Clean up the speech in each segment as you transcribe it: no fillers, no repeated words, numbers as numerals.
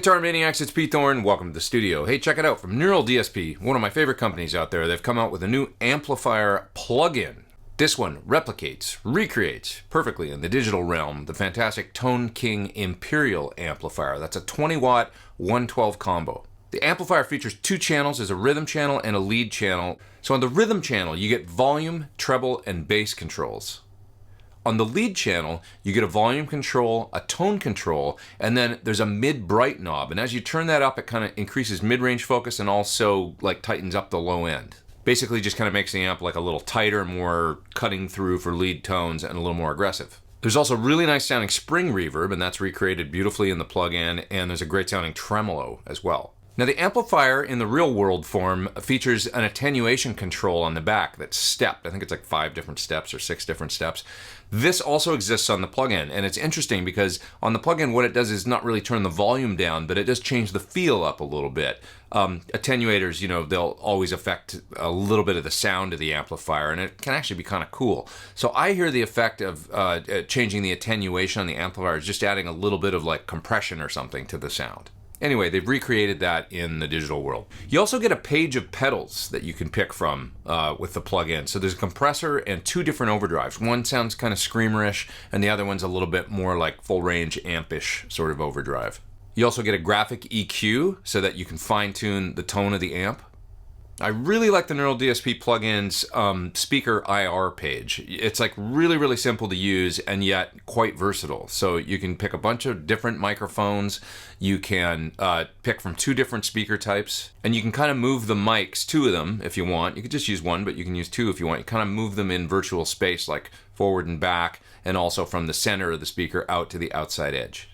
Guitar Maniacs, it's Pete Thorn. Welcome to the studio. Hey, check it out. From Neural DSP, one of my favorite companies out there, they've come out with a new amplifier plugin. This one replicates, recreates perfectly in the digital realm the fantastic Tone King Imperial amplifier. That's a 20-watt 112 combo. The amplifier features two channels. There's a rhythm channel and a lead channel. So on the rhythm channel, you get volume, treble, and bass controls. On the lead channel, you get a volume control, a tone control, and then there's a mid-bright knob. And as you turn that up, it kind of increases mid-range focus and also like tightens up the low end. Basically just kind of makes the amp like a little tighter, more cutting through for lead tones and a little more aggressive. There's also really nice sounding spring reverb, and that's recreated beautifully in the plug-in, and there's a great sounding tremolo as well. Now the amplifier in the real world form features an attenuation control on the back that's stepped. I think it's like 5 different steps or 6 different steps. This also exists on the plug-in, and it's interesting because on the plug-in what it does is not really turn the volume down, but it does change the feel up a little bit. Attenuators, you know, they'll always affect a little bit of the sound of the amplifier, and it can actually be kind of cool. So I hear the effect of changing the attenuation on the amplifier is just adding a little bit of like compression or something to the sound. Anyway, they've recreated that in the digital world. You also get a page of pedals that you can pick from with the plug-in. So there's a compressor and 2 different overdrives. One sounds kind of screamerish, and the other one's a little bit more like full-range ampish sort of overdrive. You also get a graphic EQ so that you can fine-tune the tone of the amp. I really like the Neural DSP plugin's speaker IR page. It's like really simple to use and yet quite versatile. So you can pick a bunch of different microphones. You can pick from 2 different speaker types, and you can kind of move the mics, 2 of them if you want. You could just use 1, but you can use 2 if you want. You kind of move them in virtual space, like forward and back, and also from the center of the speaker out to the outside edge.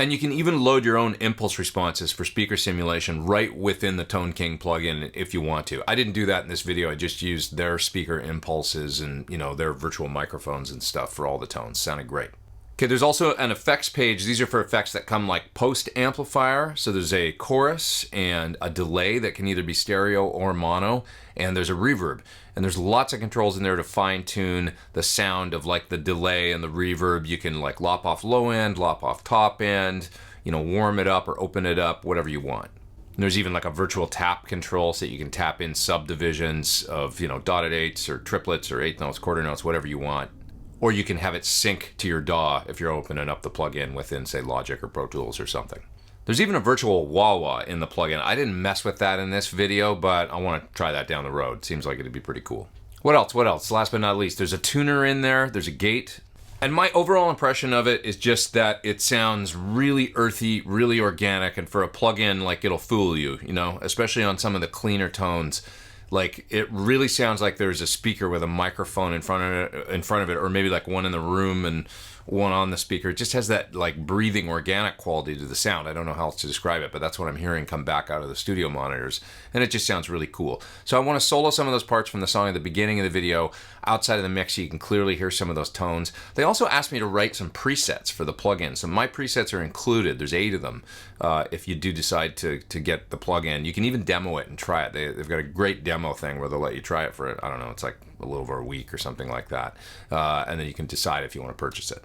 And you can even load your own impulse responses for speaker simulation right within the Tone King plugin if you want to. I didn't do that in this video. I just used their speaker impulses and, you know, their virtual microphones and stuff for all the tones. Sounded great. Okay, there's also an effects page. These are for effects that come like post-amplifier. So there's a chorus and a delay that can either be stereo or mono, and there's a reverb. And there's lots of controls in there to fine-tune the sound of like the delay and the reverb. You can like lop off low end, lop off top end, you know, warm it up or open it up, whatever you want. And there's even like a virtual tap control so that you can tap in subdivisions of, you know, dotted 8s or triplets or 8th notes, quarter notes, whatever you want. Or you can have it sync to your DAW if you're opening up the plugin within, say, Logic or Pro Tools or something. There's even a virtual wah-wah in the plugin. I didn't mess with that in this video, but I want to try that down the road. Seems like it'd be pretty cool. What else? Last but not least, there's a tuner in there. There's a gate. And my overall impression of it is just that it sounds really earthy, really organic, and for a plugin, like, it'll fool you, you know, especially on some of the cleaner tones. Like, it really sounds like there's a speaker with a microphone in front of it, or maybe like one in the room and one on the speaker. It just has that like breathing organic quality to the sound. I don't know how else to describe it, but that's what I'm hearing come back out of the studio monitors, and it just sounds really cool. So I want to solo some of those parts from the song at the beginning of the video outside of the mix so you can clearly hear some of those tones. They also asked me to write some presets for the plugin. So my presets are included. There's 8 of them. If you do decide to get the plugin, you can even demo it and try it. They've got a great demo thing where they'll let you try it for, I don't know, it's like a little over a week or something like that. And then you can decide if you want to purchase it.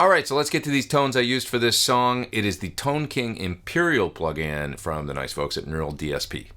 All right, so let's get to these tones I used for this song. It is the Tone King Imperial plugin from the nice folks at Neural DSP.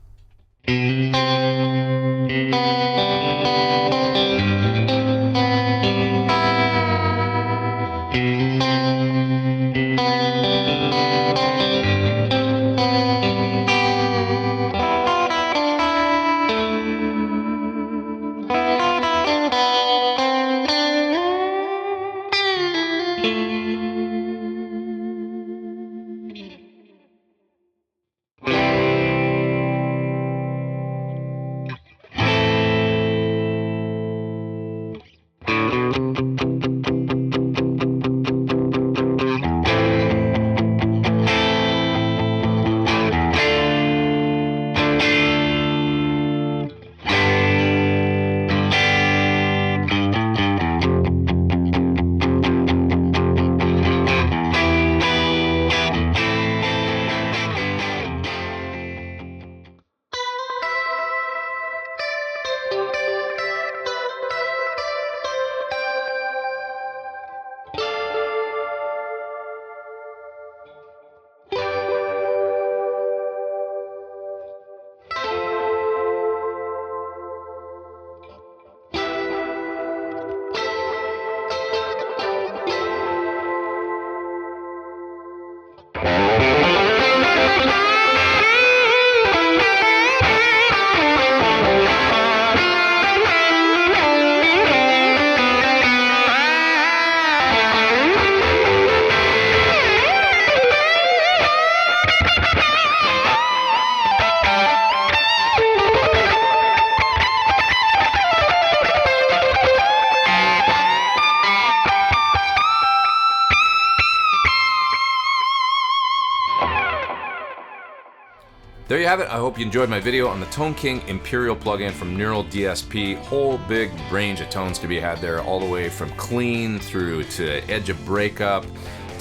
There you have it. I hope you enjoyed my video on the Tone King Imperial plugin from Neural DSP. Whole big range of tones to be had there, all the way from clean through to edge of breakup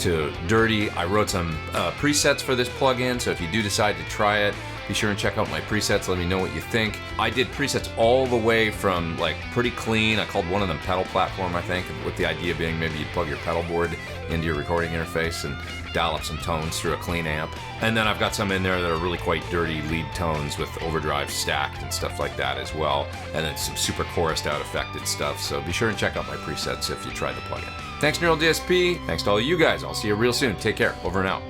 to dirty. I wrote some presets for this plugin, so if you do decide to try it, be sure and check out my presets. Let me know what you think. I did presets all the way from like pretty clean. I called one of them pedal platform, I think, with the idea being maybe you plug your pedal board into your recording interface and dial up some tones through a clean amp. And then I've got some in there that are really quite dirty lead tones with overdrive stacked and stuff like that as well. And then some super chorused out affected stuff. So be sure and check out my presets if you try the plugin. Thanks, Neural DSP. Thanks to all of you guys. I'll see you real soon. Take care. Over and out.